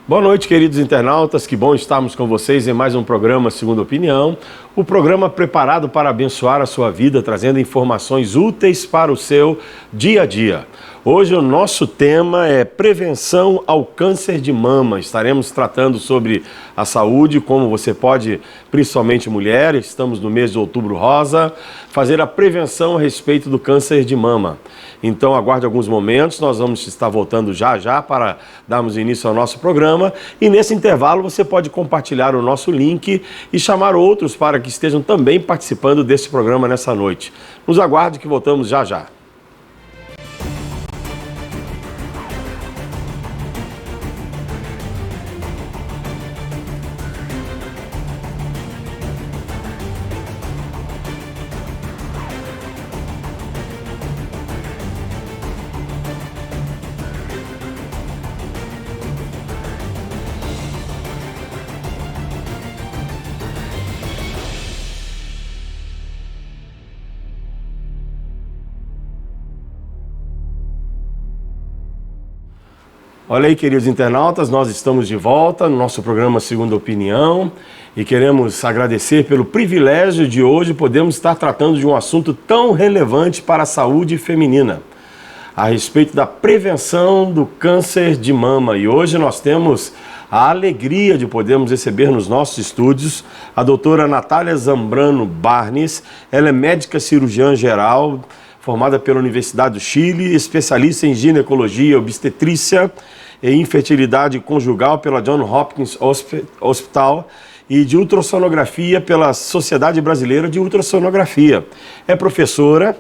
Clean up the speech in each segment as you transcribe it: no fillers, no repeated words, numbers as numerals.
Boa noite, queridos internautas, que bom estarmos com vocês em mais um programa Segunda Opinião, o programa preparado para abençoar a sua vida, trazendo informações úteis para o seu dia a dia. Hoje o nosso tema é prevenção ao câncer de mama. Estaremos tratando sobre a saúde, como você pode, principalmente mulher, estamos no mês de Outubro Rosa, fazer a prevenção a respeito do câncer de mama. Então aguarde alguns momentos, nós vamos estar voltando já para darmos início ao nosso programa e nesse intervalo você pode compartilhar o nosso link e chamar outros para que estejam também participando desse programa nessa noite. Nos aguarde que voltamos já. Olha aí, queridos internautas, nós estamos de volta no nosso programa Segunda Opinião e queremos agradecer pelo privilégio de hoje podermos estar tratando de um assunto tão relevante para a saúde feminina, a respeito da prevenção do câncer de mama. E hoje nós temos a alegria de podermos receber nos nossos estúdios a doutora Natália Zambrano Barnes. Ela é médica cirurgiã geral, formada pela Universidade do Chile, especialista em ginecologia e obstetrícia e infertilidade conjugal pela Johns Hopkins Hospital e de ultrassonografia pela Sociedade Brasileira de Ultrassonografia. É professora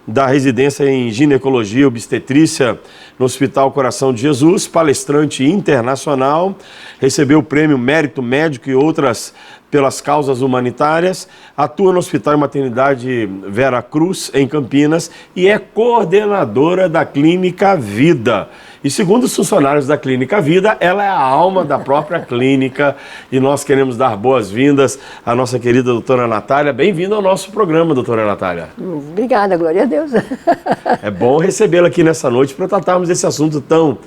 da residência em ginecologia e obstetrícia no Hospital Coração de Jesus, palestrante internacional, recebeu o prêmio Mérito Médico e outras pelas causas humanitárias, atua no Hospital e Maternidade Vera Cruz, em Campinas, e é coordenadora da Clínica Vida. E segundo os funcionários da Clínica Vida, ela é a alma da própria clínica e nós queremos dar boas-vindas à nossa querida doutora Natália. Bem-vinda ao nosso programa, doutora Natália. Obrigada, glória a Deus. É bom recebê-la aqui nessa noite para tratarmos desse assunto tão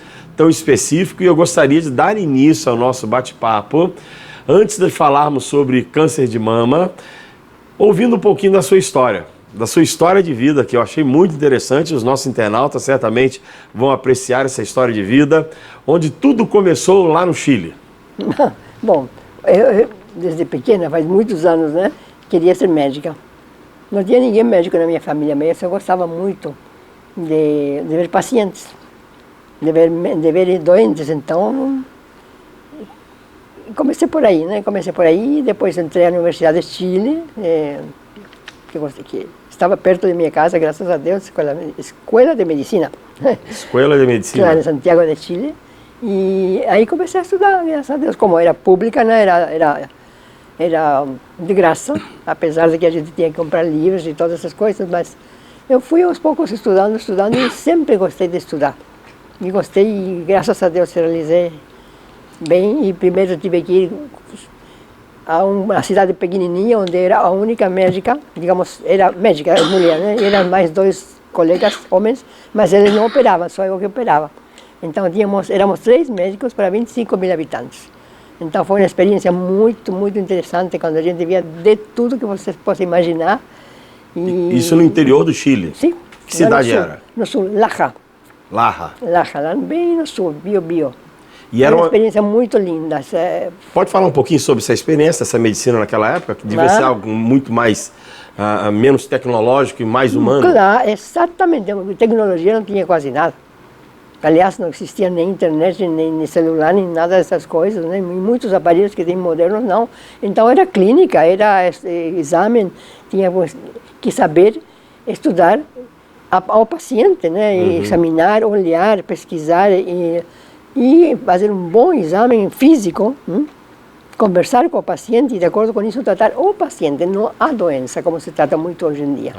específico e eu gostaria de dar início ao nosso bate-papo. Antes de falarmos sobre câncer de mama, ouvindo um pouquinho da sua história de vida, que eu achei muito interessante, os nossos internautas certamente vão apreciar essa história de vida, onde tudo começou lá no Chile. Bom, eu desde pequena, faz muitos anos, né, queria ser médica. Não tinha ninguém médico na minha família, mas eu gostava muito de ver pacientes, de ver doentes, então comecei por aí, né? Depois entrei na Universidade de Chile, que estava perto de minha casa, graças a Deus, Escola de Medicina. Escola de Medicina. Claro, em Santiago de Chile. E aí comecei a estudar, graças a Deus, como era pública, né? Era de graça, apesar de que a gente tinha que comprar livros e todas essas coisas, mas eu fui aos poucos estudando e sempre gostei de estudar. E gostei e graças a Deus realizei bem, e primeiro tive que ir a uma cidade pequenininha, onde era a única médica, digamos, era médica, mulher, né? E eram mais dois colegas homens, mas eles não operavam, só eu que operava. Então éramos 3 médicos para 25 mil habitantes. Então foi uma experiência muito interessante, quando a gente via de tudo que você possa imaginar. Isso no interior do Chile? Sim. Que cidade era? No sul, Laja. Laja, lá bem no sul, Bio. E era uma experiência muito linda. Pode falar um pouquinho sobre essa experiência, essa medicina naquela época? Que devia ser algo muito mais, menos tecnológico e mais humano? Claro, exatamente. Tecnologia não tinha quase nada. Aliás, não existia nem internet, nem celular, nem nada dessas coisas, né? E muitos aparelhos que tem modernos, não. Então era clínica, era exame, tinha que saber estudar ao paciente, né? E examinar, olhar, pesquisar e fazer um bom exame físico, conversar com o paciente e, de acordo com isso, tratar o paciente, não a doença, como se trata muito hoje em dia.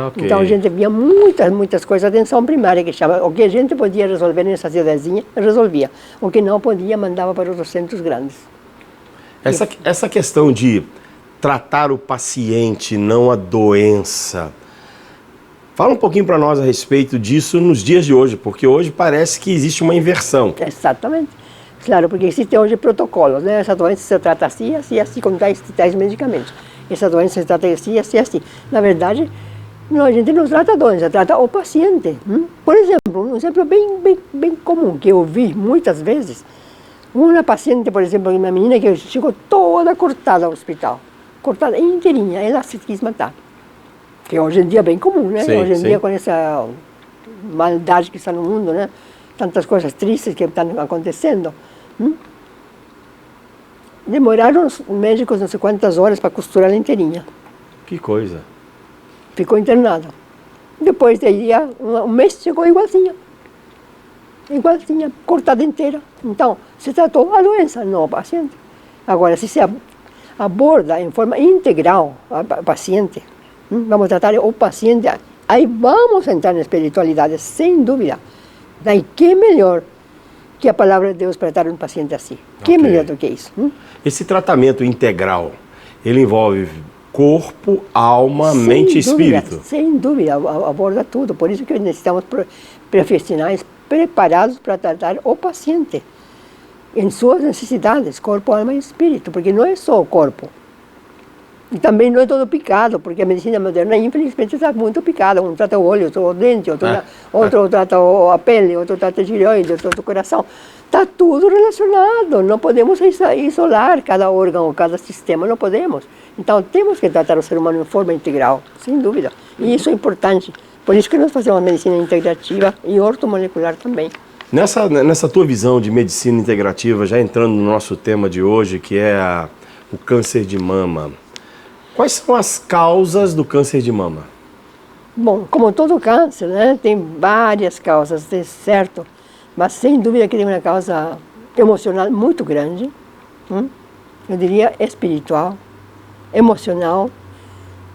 Okay. Então, a gente via muitas coisas, atenção primária, que chama, o que a gente podia resolver nessa cidadezinha, resolvia. O que não podia, mandava para os centros grandes. Essa questão de tratar o paciente, não a doença, fala um pouquinho para nós a respeito disso nos dias de hoje, porque hoje parece que existe uma inversão. Exatamente. Claro, porque existem hoje protocolos, né? Essa doença se trata assim, assim, assim, com tais medicamentos. Essa doença se trata assim, assim, assim. Na verdade, não, a gente não trata a doença, trata o paciente. Por exemplo, um exemplo bem comum que eu vi muitas vezes, uma paciente, por exemplo, uma menina que chegou toda cortada ao hospital, cortada inteirinha, ela se quis matar. Que hoje em dia é bem comum, né? Sim, hoje em sim. dia com essa maldade que está no mundo, né? Tantas coisas tristes que estão acontecendo. Demoraram os médicos não sei quantas horas para costurar ela inteirinha. Que coisa. Ficou internada. Depois de aí, um mês chegou igualzinha. Igualzinha, cortada inteira. Então, se tratou a doença, não o paciente. Agora, se aborda em forma integral o paciente, vamos tratar o paciente, aí vamos entrar na espiritualidade, sem dúvida. Daí, que melhor que a palavra de Deus para tratar um paciente assim? Que melhor do que isso? Esse tratamento integral, ele envolve corpo, alma, mente e espírito? Sem dúvida, aborda tudo. Por isso que necessitamos profissionais preparados para tratar o paciente em suas necessidades, corpo, alma e espírito, porque não é só o corpo. E também não é todo picado, porque a medicina moderna, infelizmente, está muito picada. Um trata o olho, outro o dente, outro trata a pele, outro trata a tireoide, outro o coração. Está tudo relacionado. Não podemos isolar cada órgão, cada sistema, não podemos. Então, temos que tratar o ser humano em forma integral, sem dúvida. E isso é importante. Por isso que nós fazemos medicina integrativa e ortomolecular também. Nessa tua visão de medicina integrativa, já entrando no nosso tema de hoje, que é o câncer de mama, quais são as causas do câncer de mama? Bom, como todo câncer, né, tem várias causas, certo? Mas sem dúvida que tem uma causa emocional muito grande, eu diria espiritual, emocional.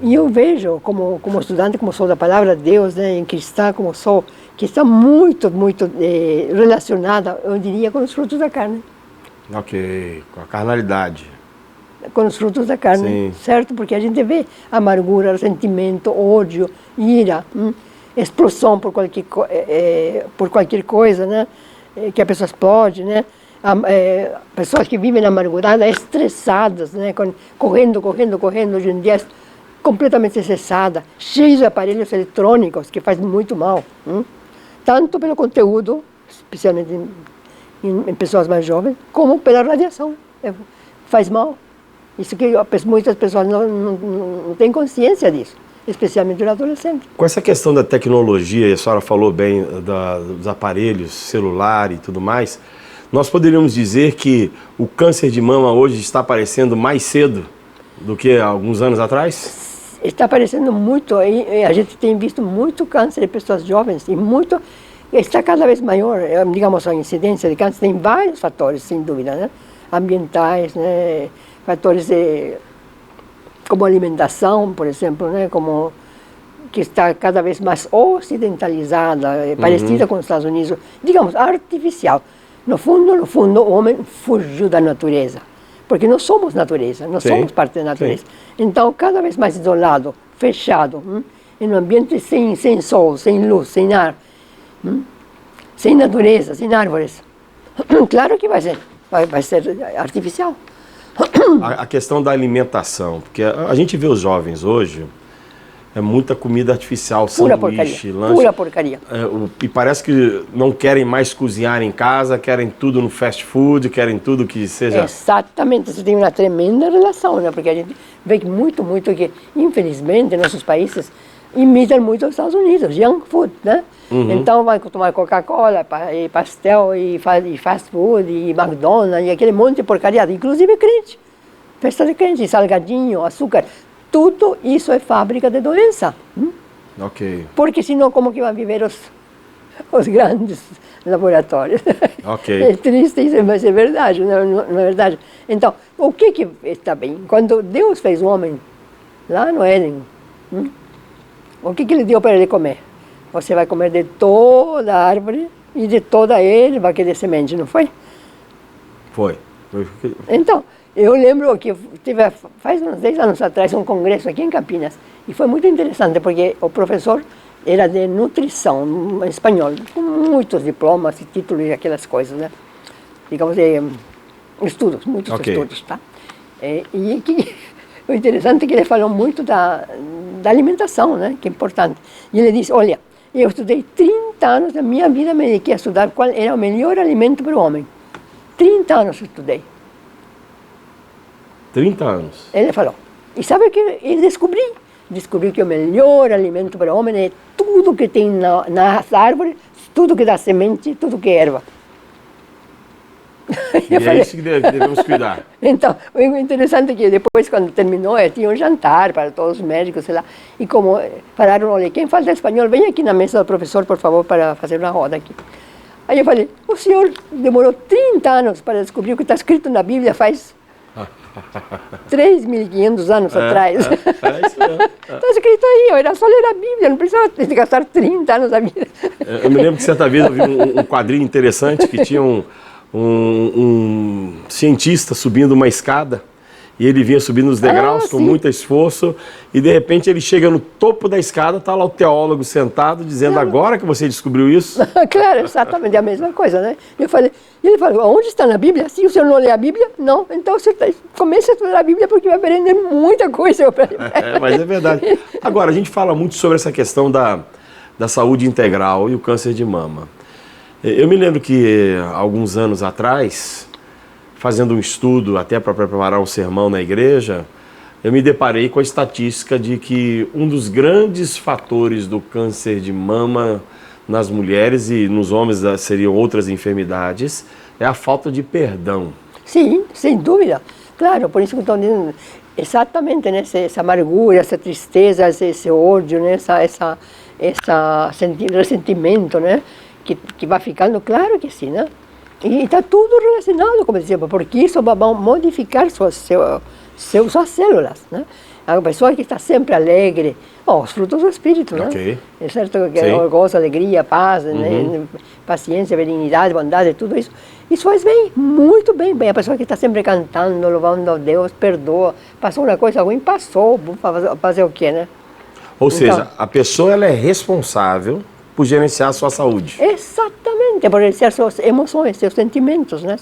E eu vejo, como estudante, como sou da palavra de Deus, né, em cristã, como sou, que está muito relacionada, eu diria, com os frutos da carne. Ok, com a carnalidade. Com os frutos da carne, Sim. certo? Porque a gente vê amargura, ressentimento, ódio, ira, explosão por qualquer coisa, né? Que a pessoa explode, né? Pessoas que vivem amarguradas, estressadas, né? Correndo, hoje em dia completamente cessada, cheios de aparelhos eletrônicos que fazem muito mal, tanto pelo conteúdo, especialmente em pessoas mais jovens, como pela radiação, faz mal. Isso que muitas pessoas não têm consciência disso, especialmente os adolescentes. Com essa questão da tecnologia, e a senhora falou bem dos aparelhos, celular e tudo mais, nós poderíamos dizer que o câncer de mama hoje está aparecendo mais cedo do que há alguns anos atrás? Está aparecendo muito, a gente tem visto muito câncer em pessoas jovens e está cada vez maior, digamos, a incidência de câncer tem vários fatores, sem dúvida, né? Ambientais, né? Fatores como alimentação, por exemplo, né? Como que está cada vez mais ocidentalizada, parecida com os Estados Unidos, digamos, artificial. No fundo, o homem fugiu da natureza. Porque nós somos natureza, nós somos parte da natureza. Sim. Então, cada vez mais isolado, fechado, em um ambiente sem sol, sem luz, sem ar, sem natureza, sem árvores. Claro que vai ser artificial. A questão da alimentação, porque a gente vê os jovens hoje, é muita comida artificial, sanduíche, lanche. Pura porcaria. E parece que não querem mais cozinhar em casa, querem tudo no fast food, querem tudo que seja... Exatamente, isso tem uma tremenda relação, né? Porque a gente vê que muito que, infelizmente, nossos países imitam muito os Estados Unidos, junk food, né? Então vai tomar Coca-Cola, e pastel, e fast food, e McDonald's, e aquele monte de porcaria, inclusive crente. Festa de crente, salgadinho, açúcar. Tudo isso é fábrica de doença. Ok. Porque senão como que vão viver os grandes laboratórios? Ok. É triste isso, mas é verdade, não é verdade? Então, o que está bem? Quando Deus fez o homem lá no Éden, o que ele deu para ele comer? Você vai comer de toda a árvore e de toda a erva que é de semente, não foi? Foi. Então, eu lembro que faz uns 10 anos atrás um congresso aqui em Campinas e foi muito interessante porque o professor era de nutrição, em espanhol, com muitos diplomas e títulos e aquelas coisas, né? digamos, estudos, muitos Ok. estudos, tá? O interessante é que ele falou muito da alimentação, né? Que é importante. E ele disse, olha, eu estudei 30 anos da minha vida, me dediquei a estudar qual era o melhor alimento para o homem. 30 anos eu estudei. 30 anos. Ele falou. E sabe o que eu descobri? Descobri que o melhor alimento para o homem é tudo que tem nas árvores, tudo que dá semente, tudo que é erva. E é isso que devemos cuidar. Então, o interessante é que depois, quando terminou, tinha um jantar para todos os médicos, sei lá, e como falaram, olha, quem fala espanhol, vem aqui na mesa do professor, por favor, para fazer uma roda aqui. Aí eu falei, o senhor demorou 30 anos para descobrir o que está escrito na Bíblia faz 3.500 anos atrás. É isso mesmo. Está escrito aí, era só ler a Bíblia, não precisava gastar 30 anos da vida. Eu me lembro que certa vez eu vi um quadrinho interessante que tinha um cientista subindo uma escada e ele vinha subindo os degraus com sim. muito esforço e de repente ele chega no topo da escada, está lá o teólogo sentado dizendo, agora que você descobriu isso? Claro, exatamente a mesma coisa, né? Eu falei, e ele falou, onde está na Bíblia? Se o senhor não lê a Bíblia, não. Então você comece a estudar a Bíblia porque vai aprender muita coisa. Mas é verdade. Agora, a gente fala muito sobre essa questão da saúde integral e o câncer de mama. Eu me lembro que alguns anos atrás, fazendo um estudo até para preparar um sermão na igreja, eu me deparei com a estatística de que um dos grandes fatores do câncer de mama nas mulheres e nos homens seriam outras enfermidades, é a falta de perdão. Sim, sem dúvida. Claro, por isso que estou dizendo, exatamente, né? Essa amargura, essa tristeza, esse ódio, né? Esse ressentimento, né? Que vai ficando, claro que sim, né? E está tudo relacionado, como dizia, porque isso vai modificar suas células, né? A pessoa que está sempre alegre, os frutos do espírito, né? Ok. É certo que gozo, alegria, paz, né? Paciência, benignidade, bondade, tudo isso. Isso faz bem, muito bem. A pessoa que está sempre cantando, louvando a Deus, perdoa. Passou uma coisa ruim, passou, fazer o quê, né? Ou seja, a pessoa ela é responsável por gerenciar a sua saúde. Exatamente, por gerenciar suas emoções, seus sentimentos, né?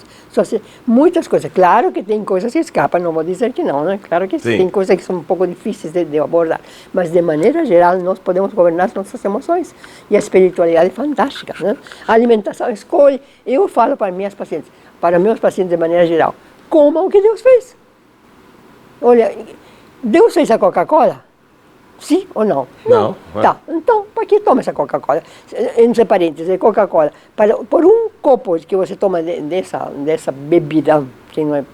Muitas coisas. Claro que tem coisas que escapam, não vou dizer que não, né? Claro que sim. Tem coisas que são um pouco difíceis de abordar, mas de maneira geral nós podemos governar nossas emoções. E a espiritualidade é fantástica, né? A alimentação, escolhe. Eu falo para minhas pacientes, para meus pacientes de maneira geral, comam o que Deus fez. Olha, Deus fez a Coca-Cola? Sim ou não? Não. Tá, então, para que toma essa Coca-Cola? Entre parênteses, Coca-Cola, por um copo que você toma dessa bebida, que não é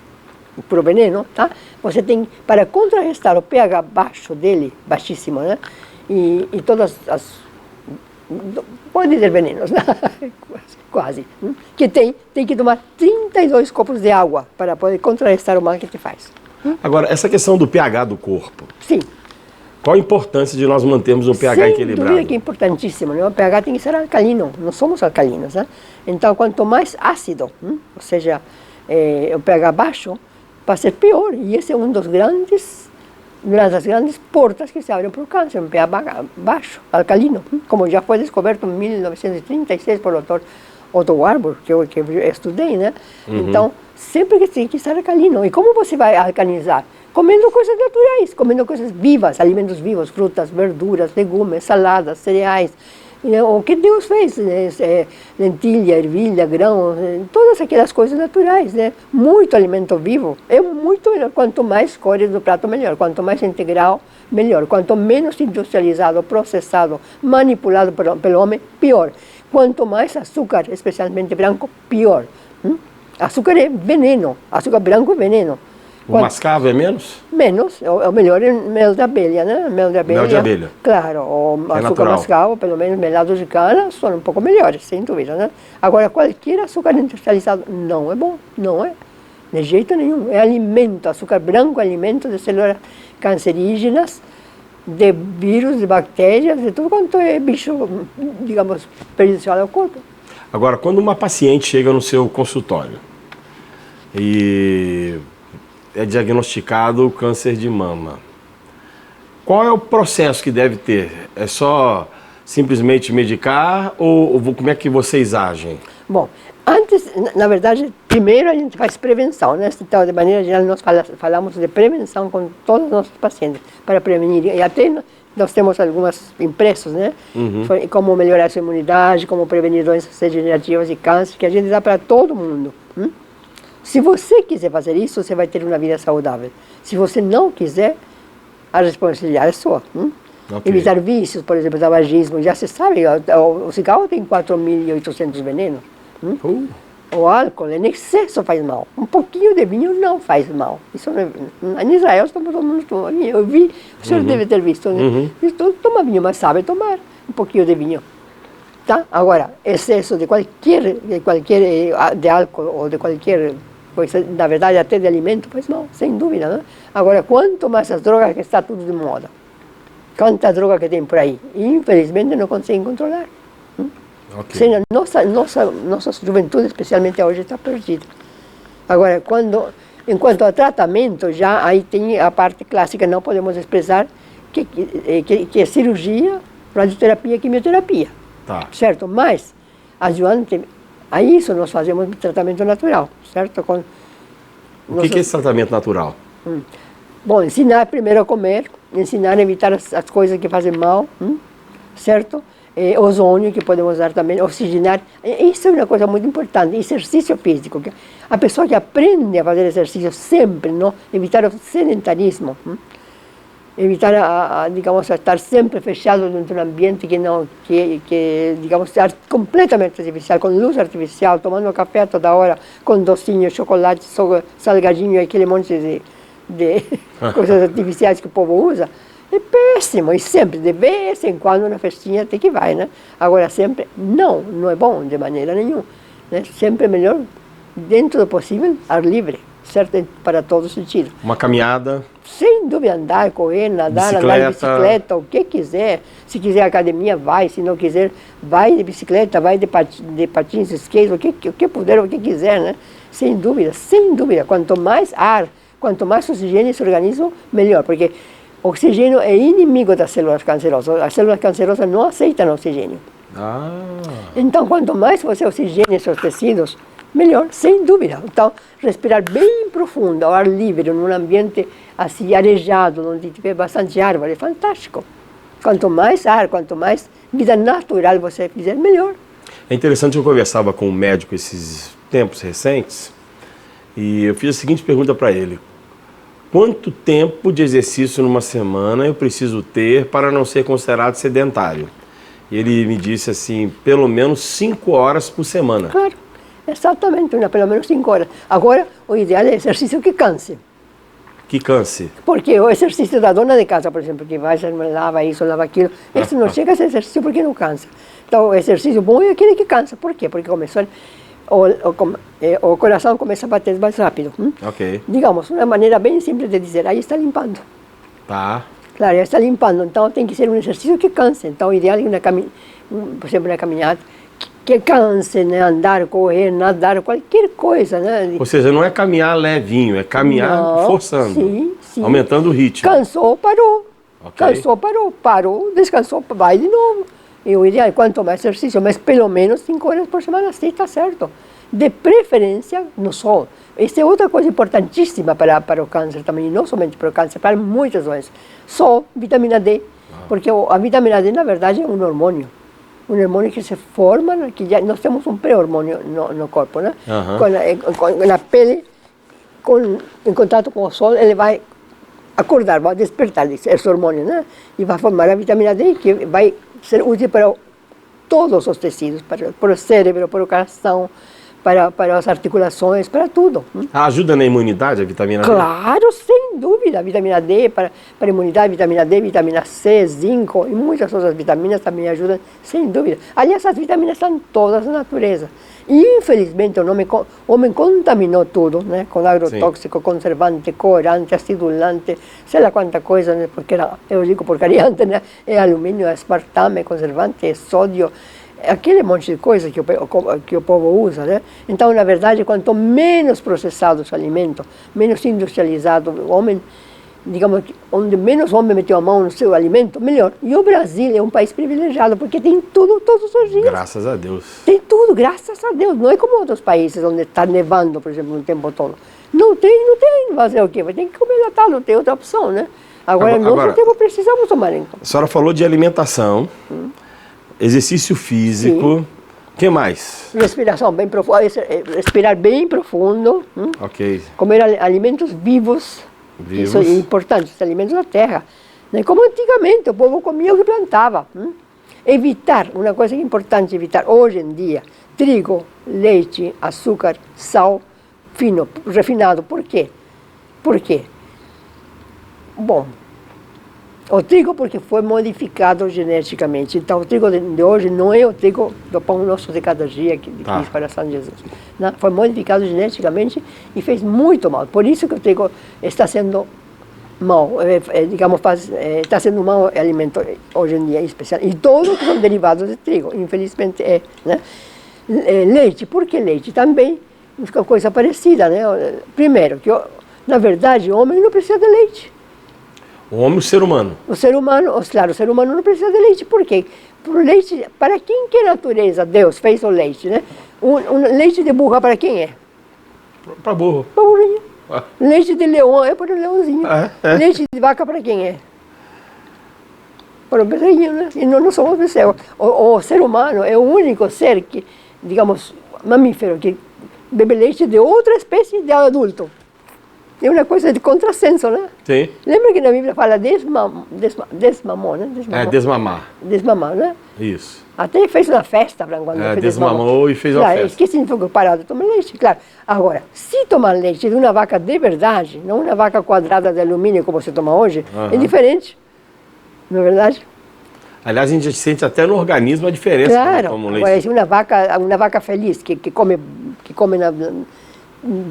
puro veneno, tá? Você tem, para contrarrestar o pH baixo dele, baixíssimo, né? E todas pode dizer venenos, né? Quase. Que tem que tomar 32 copos de água para poder contrarrestar o mal que te faz. Agora, essa questão do pH do corpo. Sim. Qual a importância de nós mantermos um pH equilibrado? Sem dúvida que é importantíssimo, né? O pH tem que ser alcalino, não somos alcalinos, né? Então, quanto mais ácido, ou seja, o pH baixo, vai ser pior. E esse é uma das grandes portas que se abrem para o câncer, um pH baixo, alcalino, como já foi descoberto em 1936 pelo Dr. Otto Warburg, que eu estudei, né? Então, sempre que tem que estar alcalino. E como você vai alcalinizar? Comendo coisas naturais, comendo coisas vivas, alimentos vivos, frutas, verduras, legumes, saladas, cereais. O que Deus fez, né? Lentilha, ervilha, grão, todas aquelas coisas naturais, né? Muito alimento vivo. É muito melhor. Quanto mais cores do prato, melhor. Quanto mais integral, melhor. Quanto menos industrializado, processado, manipulado pelo homem, pior. Quanto mais açúcar, especialmente branco, pior. Açúcar é veneno. Açúcar branco é veneno. O mascavo é menos? Menos, o melhor é mel de abelha, né? Mel de abelha. Mel de abelha. Claro, o açúcar natural. mascavo, pelo menos melados de cana, são um pouco melhores, sem dúvida, né? Agora, qualquer açúcar industrializado não é bom, não é. De jeito nenhum. É alimento, açúcar branco é alimento de células cancerígenas, de vírus, de bactérias, de tudo quanto é bicho, digamos, prejudicial ao corpo. Agora, quando uma paciente chega no seu consultório e é diagnosticado o câncer de mama, qual é o processo que deve ter? É só simplesmente medicar ou como é que vocês agem? Bom, antes, na verdade, primeiro a gente faz prevenção, né? Então, de maneira geral, nós falamos de prevenção com todos os nossos pacientes, para prevenir. E até nós temos algumas impressos, né? Como melhorar a sua imunidade, como prevenir doenças degenerativas e câncer, que a gente dá para todo mundo. Se você quiser fazer isso, você vai ter uma vida saudável. Se você não quiser, a responsabilidade é sua. Okay. Evitar vícios, por exemplo, tabagismo, já se sabe, o cigarro tem 4.800 venenos. O álcool em excesso faz mal. Um pouquinho de vinho não faz mal. Isso não, em Israel todo mundo toma vinho. Eu vi, o senhor deve ter visto, né? Toma vinho, mas sabe tomar um pouquinho de vinho. Tá? Agora, excesso de qualquer de álcool ou de qualquer coisa, na verdade até de alimento, faz mal, sem dúvida. Né? Agora, quanto mais as drogas, que está tudo de moda. Quanta droga que tem por aí. E, infelizmente, não conseguem controlar. Okay. Nossa juventude, especialmente hoje, está perdida. Agora, enquanto ao tratamento, já aí tem a parte clássica, não podemos expressar, que é cirurgia, radioterapia e quimioterapia. Tá. Certo? Mas, ajudante a isso, nós fazemos tratamento natural, certo? O que é esse tratamento natural? Bom, ensinar primeiro a comer, ensinar a evitar as coisas que fazem mal, certo? Ozônio, que podemos usar também, oxigenar. Isso é uma coisa muito importante, exercício físico. A pessoa que aprende a fazer exercício sempre, não? Evitar o sedentarismo, evitar, digamos, estar sempre fechado dentro de um ambiente que digamos, completamente artificial, com luz artificial, tomando café toda hora, com docinho, chocolate, salgadinho, aquele monte de coisas artificiais que o povo usa. É péssimo, e sempre, de vez em quando, na festinha até que vai, né? Agora, sempre, não é bom, de maneira nenhuma. Né? Sempre é melhor, dentro do possível, ar livre, certo? Para todo sentido. Uma caminhada? Sem dúvida, andar, correr, nadar, andar de bicicleta, o que quiser. Se quiser academia, vai. Se não quiser, vai de bicicleta, vai de patins, skate, o que puder, o que quiser, né? Sem dúvida, sem dúvida. Quanto mais ar, quanto mais oxigênio esse organismo, melhor. Porque o oxigênio é inimigo das células cancerosas. As células cancerosas não aceitam oxigênio. Então, quanto mais você oxigena seus tecidos, melhor, sem dúvida. Então, respirar bem profundo, ao ar livre, num ambiente assim arejado, onde tiver bastante árvore, é fantástico. Quanto mais ar, quanto mais vida natural você fizer, melhor. É interessante, eu conversava com um médico esses tempos recentes, e eu fiz a seguinte pergunta para ele. Quanto tempo de exercício numa semana eu preciso ter para não ser considerado sedentário? E ele me disse assim, pelo menos 5 horas por semana. Claro, exatamente, pelo menos 5 horas. Agora, o ideal é exercício que canse. Que canse? Porque o exercício da dona de casa, por exemplo, que vai, lava isso, lava aquilo, esse não chega a ser exercício porque não cansa. Então, o exercício bom é aquele que cansa. Por quê? Porque começou... O coração começa a bater mais rápido. Ok. Digamos, uma maneira bem simples de dizer, aí está limpando. Tá. Claro, aí está limpando, então tem que ser um exercício que canse. Então, o ideal é, por exemplo, uma caminhada que canse, né? Andar, correr, nadar, qualquer coisa, né? Ou seja, não é caminhar levinho, é caminhar forçando, sim. Aumentando o ritmo. Cansou, parou. Okay. Cansou, parou, descansou, vai de novo. E o ideal é quanto mais exercício, mas pelo menos 5 horas por semana, sim, está certo. De preferência no sol. Essa é outra coisa importantíssima para o câncer também, não somente para o câncer, para muitas doenças. Sol, vitamina D, porque a vitamina D, na verdade, é um hormônio que se forma, que já nós temos um pré-hormônio no corpo, né? Na pele, em contato com o sol, ele vai acordar, vai despertar esse hormônio, né? E vai formar a vitamina D, que vai ser útil para todos os tecidos, para o cérebro, para o coração, para as articulações, para tudo. Ajuda na imunidade a vitamina D? Claro, sem dúvida. A vitamina D para a imunidade, vitamina D, vitamina C, zinco e muitas outras vitaminas também ajudam, sem dúvida. Aliás, as vitaminas estão todas na natureza. E, infelizmente, o homem contaminou tudo, né? Com agrotóxico, conservante, corante, acidulante, sei lá quanta coisa, né? Porque eu digo porcaria, né? É alumínio, é aspartame, é conservante, é sódio, aquele monte de coisa que o povo usa, né? Então, na verdade, quanto menos processado o alimento, menos industrializado o homem, digamos, onde menos o homem meteu a mão no seu alimento, melhor. E o Brasil é um país privilegiado, porque tem tudo todos os dias. Graças a Deus. Tem tudo. tudo, graças a Deus. Não é como outros países onde está nevando, por exemplo, o tempo todo. Não tem, fazer o quê? Vai ter que comer Natal, não tem outra opção, né? Agora nós precisamos tomar em conta. A senhora falou de alimentação, exercício físico, o que mais? Respiração bem profunda, respirar bem profundo. Ok. Comer alimentos vivos. Isso é importante, os alimentos da terra. Como antigamente, o povo comia o que plantava. Evitar, uma coisa que é importante evitar hoje em dia, trigo, leite, açúcar, sal, fino, refinado. Por quê? Por quê? Bom, o trigo porque foi modificado geneticamente. Então o trigo de hoje não é o trigo do pão nosso de cada dia que diz para São Jesus. Não, foi modificado geneticamente e fez muito mal. Por isso que o trigo está sendo mal, digamos, está sendo um mau alimento hoje em dia, em especial. E todos são derivados de trigo, infelizmente é. Né? Leite, por que leite? Também, uma coisa parecida. Né? Primeiro, que na verdade o homem não precisa de leite. O homem, o ser humano. O ser humano, claro, o ser humano não precisa de leite. Por quê? Por leite, para quem que a natureza, Deus, fez o leite, né? Um leite de burra para quem é? Para burro. Para burrinho. Leite de leão é para o leãozinho. Leite de vaca para quem é? Para o bezerrinho, né? E nós somos bezerros. O ser humano é o único ser que, digamos, mamífero, que bebe leite de outra espécie de adulto. É uma coisa de contrassenso, né? Sim. Lembra que na Bíblia fala desmamou, né? Desmamar. Desmamar, né? Isso. Até fez uma festa para quando fez desmamou e fez uma festa. Que significa parar de tomar leite, claro. Agora, se tomar leite de uma vaca de verdade, não uma vaca quadrada de alumínio como você toma hoje, é diferente. Não é verdade? Aliás, a gente sente até no organismo a diferença. Claro. Como leite. Agora, uma vaca feliz que come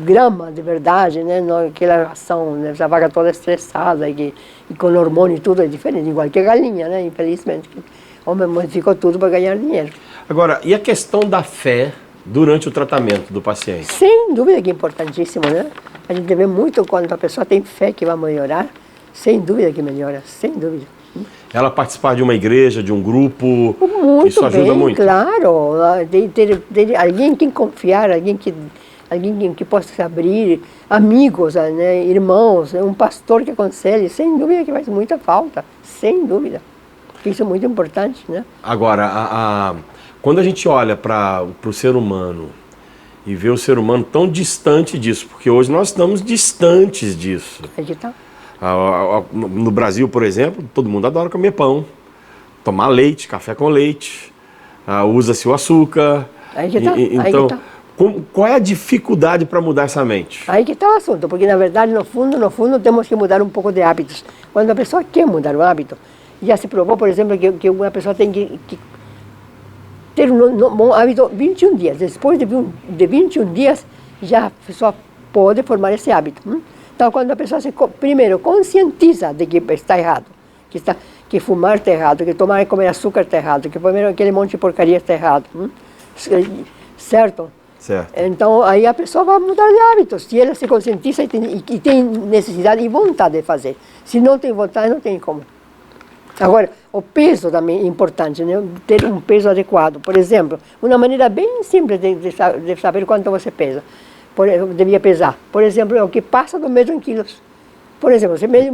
grama de verdade, né? Não aquela ração, né? Essa vaca toda estressada e com hormônio e tudo é diferente, igual que a galinha, né? Infelizmente. O homem modificou tudo para ganhar dinheiro. Agora, e a questão da fé durante o tratamento do paciente? Sem dúvida que é importantíssimo, né? A gente vê muito quando a pessoa tem fé que vai melhorar, sem dúvida que melhora, sem dúvida. Ela participar de uma igreja, de um grupo, muito isso ajuda bem, muito? Claro, de ter alguém em quem confiar, alguém que possa se abrir, amigos, né, irmãos, um pastor que aconselhe, sem dúvida que faz muita falta, sem dúvida. Isso é muito importante, né? Agora, quando a gente olha para o ser humano e vê o ser humano tão distante disso, porque hoje nós estamos distantes disso. Aí que tá. No Brasil, por exemplo, todo mundo adora comer pão, tomar leite, café com leite, usa-se o açúcar. Aí que tá. Então, qual é a dificuldade para mudar essa mente? Aí que está o assunto, porque na verdade, no fundo, temos que mudar um pouco de hábitos. Quando a pessoa quer mudar um hábito, já se provou, por exemplo, que uma pessoa tem que ter um bom hábito 21 dias. Depois de 21 dias, já a pessoa pode formar esse hábito. Então, quando a pessoa primeiro conscientiza de que está errado, que fumar está errado, que tomar e comer açúcar está errado, que comer aquele monte de porcaria está errado, certo? Certo. Então, aí a pessoa vai mudar de hábitos, se ela se conscientiza e tem necessidade e vontade de fazer. Se não tem vontade, não tem como. Agora, o peso também é importante, né? Ter um peso adequado. Por exemplo, uma maneira bem simples de saber quanto você pesa. Devia pesar. Por exemplo, é o que passa do metro em quilos. Por exemplo, você mede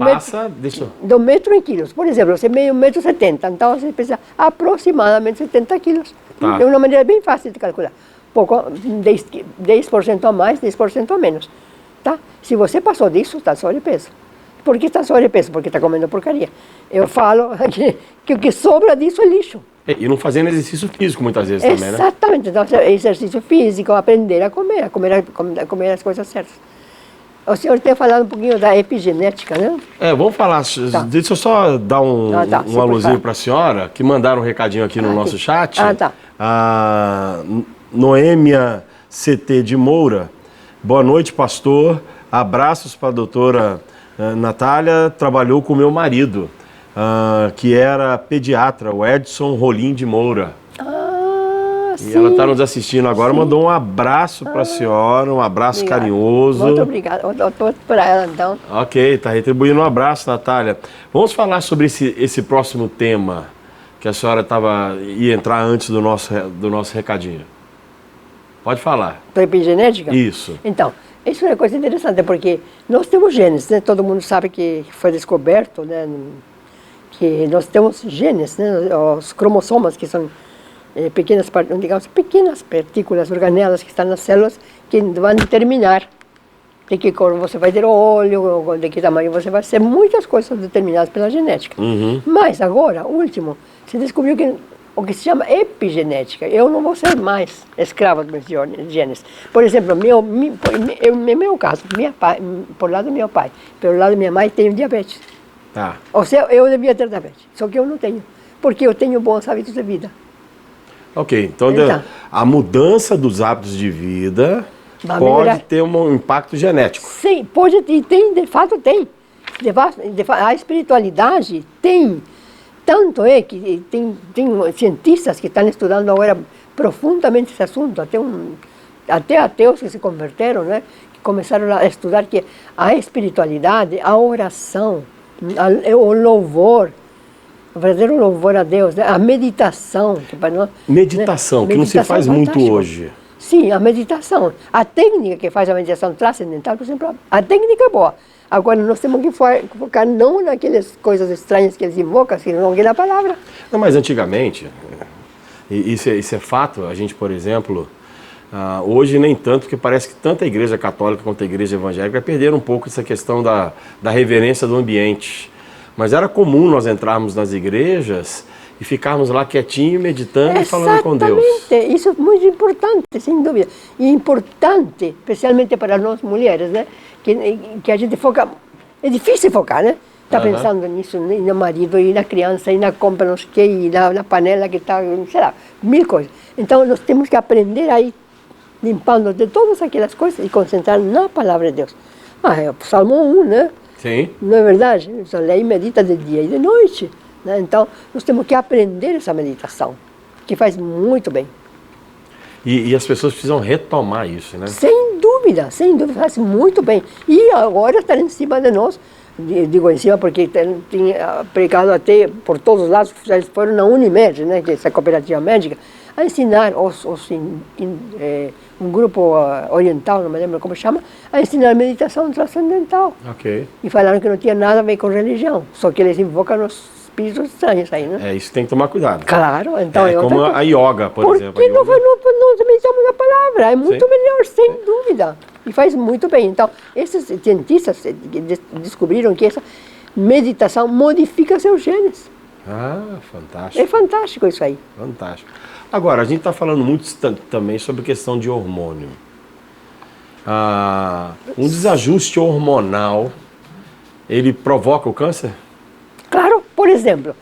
do metro em quilos. Por exemplo, você mede 1,70 m, então você pesa aproximadamente 70 quilos. É uma maneira bem fácil de calcular. 10% a mais, 10% a menos. Tá? Se você passou disso, está sobrepeso. Por que está sobrepeso? Porque está comendo porcaria. Eu falo que o que sobra disso é lixo. E não fazendo exercício físico muitas vezes também, né? Exatamente. Então, exercício físico, aprender a comer as coisas certas. O senhor tem falado um pouquinho da epigenética, né? Vamos falar. Tá. Deixa eu só dar um alôzinho para a senhora, que mandaram um recadinho aqui no nosso chat. Tá. A Noêmia CT de Moura. Boa noite, pastor. Abraços para a doutora Natália. Trabalhou com meu marido, que era pediatra, o Edson Rolim de Moura. E ela está nos assistindo agora, mandou um abraço para a senhora, um abraço carinhoso. Muito obrigada, eu para ela então. Ok, está retribuindo um abraço, Natália. Vamos falar sobre esse próximo tema, que a senhora ia entrar antes do nosso recadinho. Pode falar. Da epigenética? Isso. Então, isso é uma coisa interessante, porque nós temos genes, né? Todo mundo sabe que foi descoberto, né? Que nós temos genes, né? Os cromossomas, que são pequenas partículas, organelas que estão nas células, que vão determinar de que cor você vai ter olho, de que tamanho você vai ser, muitas coisas determinadas pela genética. Mas agora, último, se descobriu que o que se chama epigenética. Eu não vou ser mais escravo dos meus genes. Por exemplo, no meu caso, por lado do meu pai, pelo lado da minha mãe, tenho diabetes. Tá. Ou seja, eu devia ter diabetes, só que eu não tenho, porque eu tenho bons hábitos de vida. Ok, então a mudança dos hábitos de vida pode ter um impacto genético. Sim, pode e tem, de fato tem. A espiritualidade tem. Tanto é que tem cientistas que estão estudando agora profundamente esse assunto, até ateus que se converteram, né, que começaram a estudar que a espiritualidade, a oração, o louvor, o verdadeiro louvor a Deus, né, a meditação. Meditação, que não se faz muito hoje. Sim, a meditação. A técnica que faz a meditação transcendental, por exemplo, a técnica é boa. Agora, nós temos que focar não naquelas coisas estranhas que eles invocam, senão na palavra. Não, mas antigamente, isso é fato, a gente, por exemplo, hoje nem tanto, porque parece que tanto a igreja católica quanto a igreja evangélica perderam um pouco essa questão da reverência do ambiente. Mas era comum nós entrarmos nas igrejas e ficarmos lá quietinho, meditando e falando com Deus. Exatamente, isso é muito importante, sem dúvida. E importante, especialmente para nós mulheres, né? Que a gente foca, é difícil focar, né? Está pensando nisso, e no marido, e na criança, e na compra, não sei o quê, e na panela que está, sei lá, mil coisas. Então, nós temos que aprender aí, limpando de todas aquelas coisas e concentrar na palavra de Deus. É o Salmo 1, né? Sim. Não é verdade? Só lê e medita de dia e de noite. Né? Então, nós temos que aprender essa meditação, que faz muito bem. E as pessoas precisam retomar isso, né? Sem dúvida, faz muito bem. E agora está em cima de nós, digo em cima porque tem pregado até por todos os lados, eles foram na Unimed, né, que é essa cooperativa médica, a ensinar um grupo oriental, não me lembro como chama, a ensinar meditação transcendental. Ok. E falaram que não tinha nada a ver com religião, só que eles invocam os espíritos estranhos aí, né? Isso tem que tomar cuidado. Claro, então como a yoga, por exemplo. Porque não meditamos a palavra, é muito melhor, sem dúvida. E faz muito bem. Então, esses cientistas descobriram que essa meditação modifica seus genes. Fantástico. É fantástico isso aí. Fantástico. Agora, a gente está falando muito também sobre questão de hormônio. Um desajuste hormonal, ele provoca o câncer? Claro, por exemplo,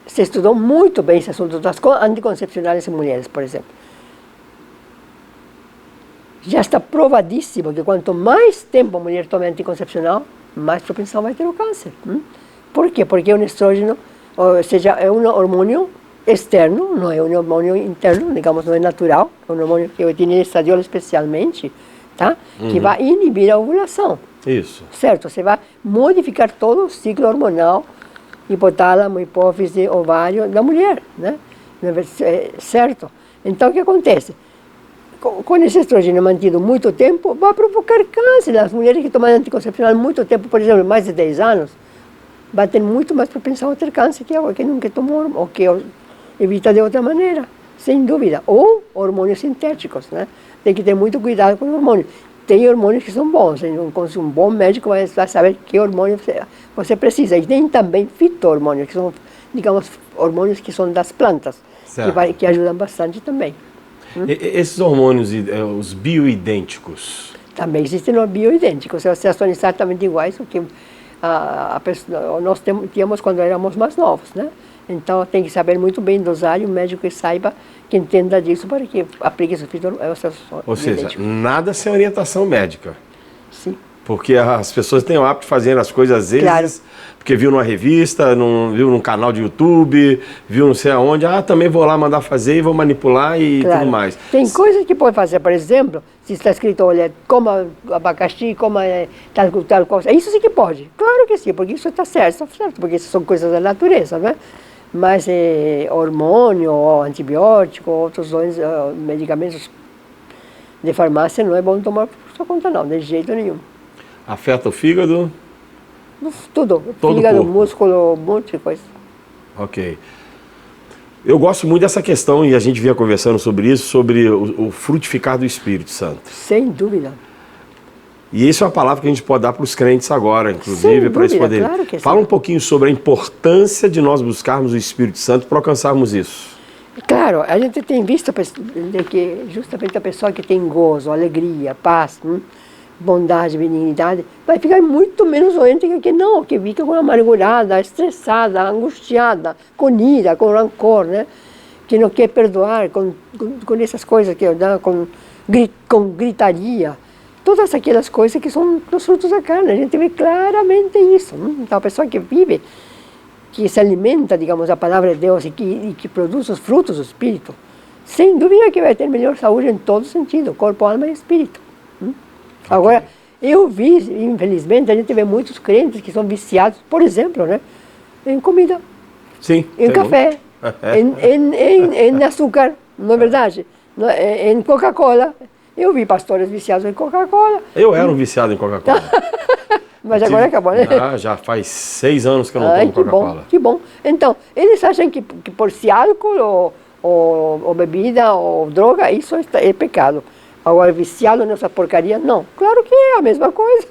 se estudou muito bem esse assunto das anticoncepcionais em mulheres, por exemplo. Já está provadíssimo que quanto mais tempo a mulher toma anticoncepcional, mais propensão vai ter o câncer. Por quê? Porque o estrógeno, ou seja, é um hormônio externo, não é um hormônio interno, digamos, não é natural, é um hormônio que tem estradiol especialmente, tá? Que vai inibir a ovulação. Isso. Certo, você vai modificar todo o ciclo hormonal, hipotálamo, hipófise, ovário da mulher, né? Certo? Então, o que acontece? Com esse estrogênio mantido muito tempo, vai provocar câncer. As mulheres que tomam anticoncepcional muito tempo, por exemplo, mais de 10 anos, vai ter muito mais propensão a ter câncer que nunca tomou, ou que evita de outra maneira, sem dúvida. Ou hormônios sintéticos, né? Tem que ter muito cuidado com o hormônio. Tem hormônios que são bons, um bom médico vai saber que hormônio você precisa. E tem também fito-hormônios, que são, digamos, hormônios que são das plantas, que ajudam bastante também. Esses hormônios, os bioidênticos? Também existem os bioidênticos, eles são exatamente iguais ao que nós tínhamos quando éramos mais novos, né? Então tem que saber muito bem dosar, e o médico que saiba, que entenda disso para que aplique esses Ou seja, nada sem orientação médica. Sim. Porque as pessoas têm o hábito de fazer as coisas às vezes, claro, porque viu numa revista, viu num canal de YouTube, viu não sei aonde, também vou lá mandar fazer e vou manipular e claro, tudo mais. Tem coisas que pode fazer, por exemplo, se está escrito, olha, coma abacaxi, coma tal coisa, isso sim que pode, claro que sim, porque isso está certo, porque isso são coisas da natureza, né? Mas hormônio, ou antibiótico, outros medicamentos de farmácia não é bom tomar por sua conta não, de jeito nenhum. Afeta o fígado? Tudo, todo fígado, corpo. músculo, um monte de coisa. Ok. Eu gosto muito dessa questão, e a gente vinha conversando sobre isso, sobre o frutificar do Espírito Santo. Sem dúvida. E isso é uma palavra que a gente pode dar para os crentes agora, inclusive, para eles poderem. Claro que sim. Fala um pouquinho sobre a importância de nós buscarmos o Espírito Santo para alcançarmos isso. Claro, a gente tem visto que justamente a pessoa que tem gozo, alegria, paz, bondade, benignidade, vai ficar muito menos doente que quem não, que fica com amargurada, estressada, angustiada, com ira, com rancor, né? Que não quer perdoar, com essas coisas, com gritaria. Todas aquelas coisas que são os frutos da carne, a gente vê claramente isso. Então, a pessoa que vive, que se alimenta, digamos, da palavra de Deus e que produz os frutos do Espírito, sem dúvida que vai ter melhor saúde em todo sentido, corpo, alma e espírito. Agora, eu vi, infelizmente, a gente vê muitos crentes que são viciados, por exemplo, né, em comida, Sim, em café, em açúcar, não é verdade? Em Coca-Cola. Eu vi pastores viciados em Coca-Cola. Eu era um viciado em Coca-Cola. Mas agora acabou, né? Já faz 6 anos que eu não tomo Coca-Cola. Que bom. Então, eles acham que por se álcool ou bebida ou droga, isso é pecado. Agora, viciado nessa porcaria, não. Claro que é a mesma coisa,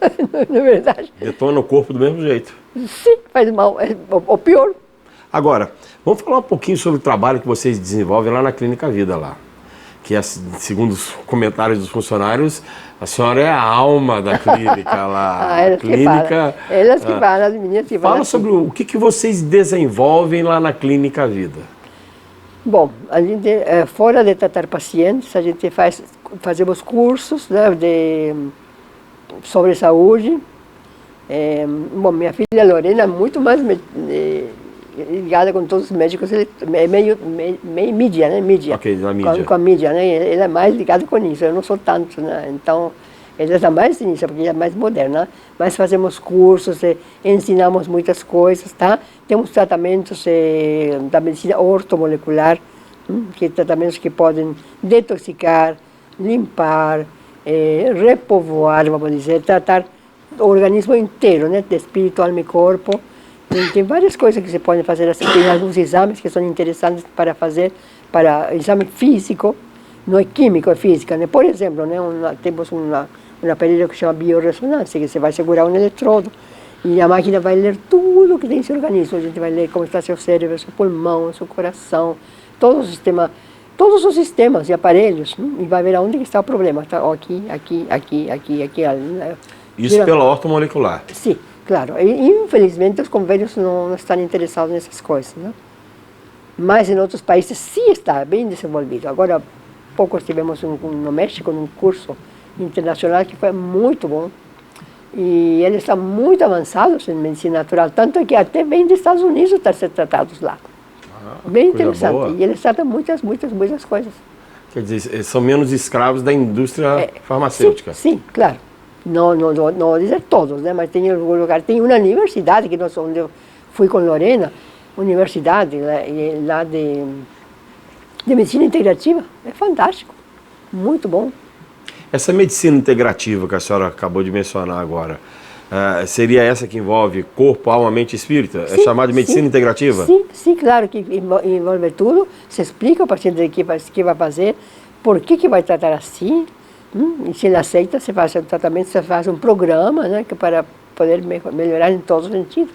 não é verdade? Detona o corpo do mesmo jeito. Sim, faz mal. É o pior. Agora, vamos falar um pouquinho sobre o trabalho que vocês desenvolvem lá na Clínica Vida lá. Que é, segundo os comentários dos funcionários, a senhora é a alma da clínica lá. Elas clínica, elas que falam, as meninas que falam. Fala sobre o que vocês desenvolvem lá na Clínica Vida. Bom, a gente, fora de tratar pacientes, a gente fazemos cursos, né, sobre saúde. Bom, minha filha Lorena é muito mais ligada com todos os médicos, é meio mídia, né? Mídia. Ok, na mídia. Com a mídia, né? Ele é mais ligado com isso, eu não sou tanto, né? Então, ele está mais nisso, porque ele é mais moderna. Mas fazemos cursos, ensinamos muitas coisas, tá? Temos tratamentos da medicina ortomolecular, que tratamentos que podem detoxicar, limpar, repovoar, vamos dizer, tratar o organismo inteiro, né? De espírito, alma e corpo. Tem várias coisas que se podem fazer assim. Tem alguns exames que são interessantes para fazer, para exame físico, não é químico, é física, né? Por exemplo, né, temos um aparelho que se chama biorressonância, que você vai segurar um eletrodo e a máquina vai ler tudo que tem em seu organismo. A gente vai ler como está seu cérebro, seu pulmão, seu coração, todos os sistemas e aparelhos, e vai ver aonde está o problema. Está aqui, ali. Isso pela ortomolecular? Sim. Claro, infelizmente os convênios não estão interessados nessas coisas, né? Mas em outros países sim está bem desenvolvido. Agora, há pouco tivemos no México um curso internacional que foi muito bom. E eles estão muito avançados em medicina natural, tanto que até vêm dos Estados Unidos para ser tratados lá. Bem interessante. Boa. E eles tratam muitas coisas. Quer dizer, eles são menos escravos da indústria farmacêutica. Sim, claro. Não dizer todos, né? Mas tem algum lugar. Tem uma universidade, onde eu fui com Lorena, universidade lá de medicina integrativa. É fantástico, muito bom. Essa medicina integrativa que a senhora acabou de mencionar agora, seria essa que envolve corpo, alma, mente e espírito? É chamada de medicina integrativa? Sim, claro que envolve tudo. Se explica ao paciente o que vai fazer, por que vai tratar assim. E se ele aceita, você faz o tratamento, você faz um programa, né, para poder melhorar em todos os sentidos.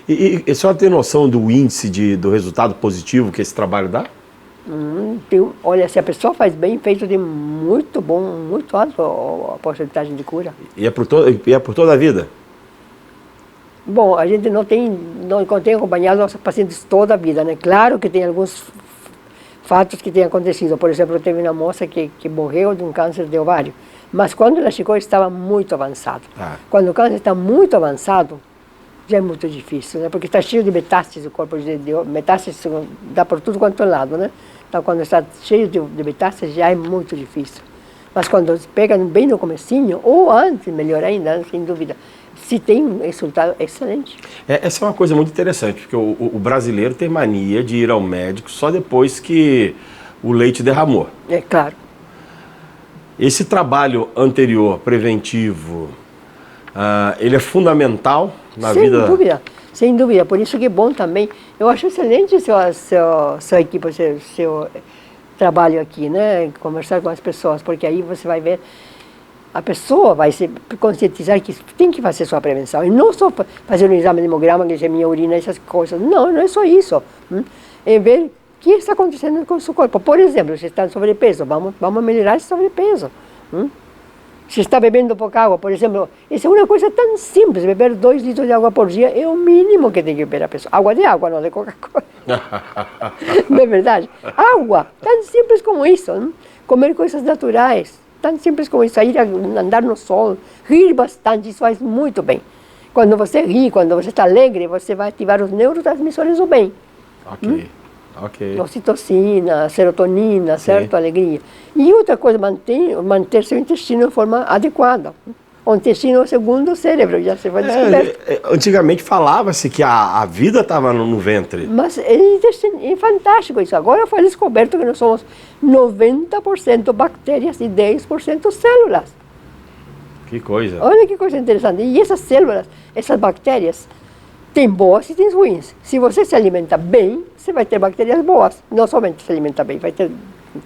E a senhora tem noção do índice do resultado positivo que esse trabalho dá? Olha, se a pessoa faz bem feito, tem muito bom, muito alto a porcentagem de cura. E é por toda a vida? Bom, a gente não tem acompanhado nossos pacientes toda a vida, né? Claro que tem alguns fatos que têm acontecido. Por exemplo, teve uma moça que morreu de um câncer de ovário, mas quando ela chegou estava muito avançado. Quando o câncer está muito avançado, já é muito difícil, né? Porque está cheio de metástases, o corpo de metástases dá por tudo quanto é lado, né? Então, quando está cheio de metástases, já é muito difícil. Mas quando pega bem no comecinho, ou antes, melhor ainda, sem dúvida, se tem um resultado excelente. Essa é uma coisa muito interessante, porque o brasileiro tem mania de ir ao médico só depois que o leite derramou. É claro. Esse trabalho anterior, preventivo, ele é fundamental na vida? Sem dúvida, sem dúvida. Por isso que é bom também. Eu acho excelente sua equipe, seu trabalho aqui, né? Conversar com as pessoas, porque aí você vai ver, a pessoa vai se conscientizar que tem que fazer sua prevenção. E não só fazer um exame de hemograma, que é minha urina, essas coisas. Não, não é só isso. É ver o que está acontecendo com o seu corpo. Por exemplo, se está sobrepeso, vamos melhorar esse sobrepeso. Se está bebendo pouca água, por exemplo, essa é uma coisa tão simples, beber 2 litros de água por dia é o mínimo que tem que beber a pessoa. Água, não de Coca-Cola. Não é verdade? Água, tão simples como isso. Comer coisas naturais, tão simples como isso. Sair a andar no sol, rir bastante, isso faz muito bem. Quando você ri, quando você está alegre, você vai ativar os neurotransmissores do bem. Ok. Ocitocina, serotonina, certo? Alegria. E outra coisa, manter seu intestino em forma adequada. O intestino é o segundo cérebro, já se vai descoberto. Antigamente falava-se que a vida estava no ventre. Mas é fantástico isso. Agora foi descoberto que nós somos 90% bactérias e 10% células. Que coisa. Olha que coisa interessante. E essas células, essas bactérias, tem boas e tem ruins. Se você se alimenta bem, você vai ter bactérias boas. Não somente se alimenta bem, vai ter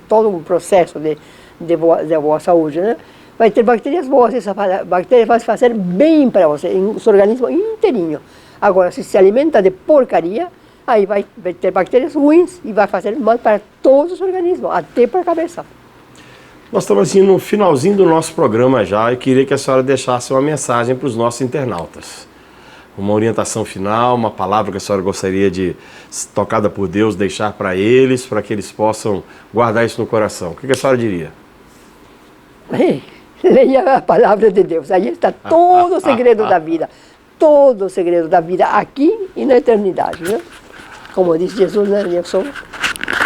todo um processo de boa saúde, né? Vai ter bactérias boas, essas bactérias vão fazer bem para você, em seu organismo inteirinho. Agora, se se alimenta de porcaria, aí vai ter bactérias ruins e vai fazer mal para todos os organismos, até para a cabeça. Nós estamos assim no finalzinho do nosso programa já e queria que a senhora deixasse uma mensagem para os nossos internautas. Uma orientação final, uma palavra que a senhora gostaria de, tocada por Deus, deixar para que eles possam guardar isso no coração. O que a senhora diria? Leia a palavra de Deus, aí está todo o segredo da vida. Todo o segredo da vida aqui e na eternidade, né? Como disse Jesus, né? Eu sou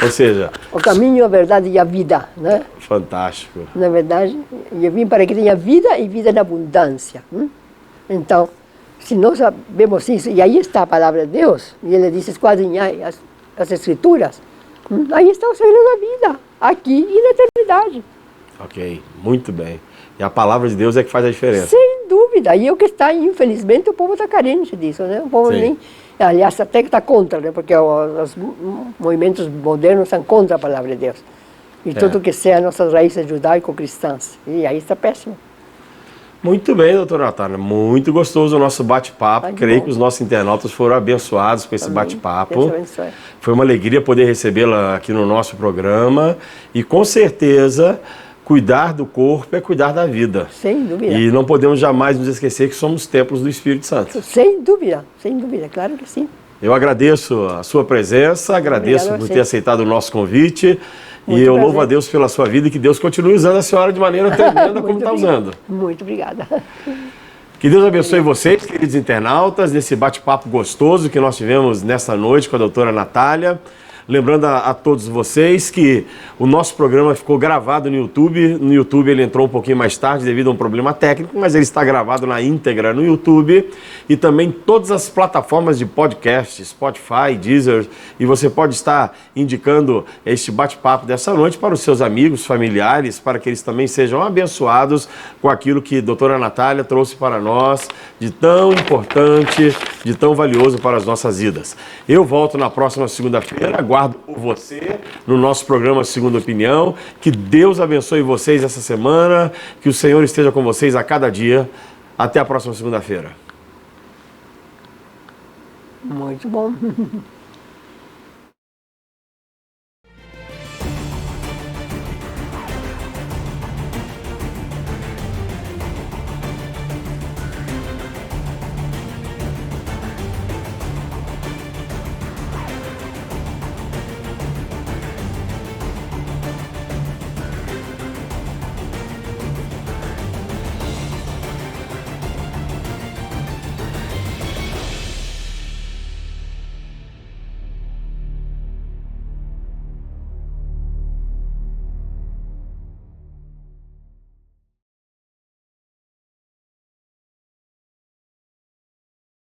Ou seja, o caminho, a verdade e a vida, né? Fantástico. Na verdade, eu vim para que tenha vida e vida na abundância. Então, se nós sabemos isso, e aí está a palavra de Deus, e ele diz esquadrinhar as escrituras, aí está o segredo da vida, aqui e na eternidade. Ok, muito bem. E a palavra de Deus é que faz a diferença. Sem dúvida. E o que está, infelizmente, o povo está carente disso, né? O povo nem, aliás, até que está contra, né? Porque os movimentos modernos estão contra a palavra de Deus. E tudo que seja nossas raízes judaico-cristãs. E aí está péssimo. Muito bem, doutora Natália. Muito gostoso o nosso bate-papo. Creio que os nossos internautas foram abençoados com esse bate-papo. Foi uma alegria poder recebê-la aqui no nosso programa. E com certeza, cuidar do corpo é cuidar da vida. Sem dúvida. E não podemos jamais nos esquecer que somos templos do Espírito Santo. Sem dúvida, claro que sim. Eu agradeço a sua presença, agradeço por ter aceitado o nosso convite. Muito e eu louvo a Deus pela sua vida e que Deus continue usando a senhora de maneira tremenda como está usando. Muito obrigada. Que Deus abençoe vocês, queridos internautas, nesse bate-papo gostoso que nós tivemos nessa noite com a doutora Natália. Lembrando a todos vocês que o nosso programa ficou gravado no YouTube. No YouTube ele entrou um pouquinho mais tarde devido a um problema técnico, mas ele está gravado na íntegra no YouTube e também todas as plataformas de podcast, Spotify, Deezer. E você pode estar indicando este bate-papo dessa noite para os seus amigos, familiares, para que eles também sejam abençoados com aquilo que a doutora Natália trouxe para nós de tão importante, de tão valioso para as nossas vidas. Eu volto na próxima segunda-feira. Aguardo por você no nosso programa Segunda Opinião. Que Deus abençoe vocês essa semana, que o Senhor esteja com vocês a cada dia. Até a próxima segunda-feira. Muito bom.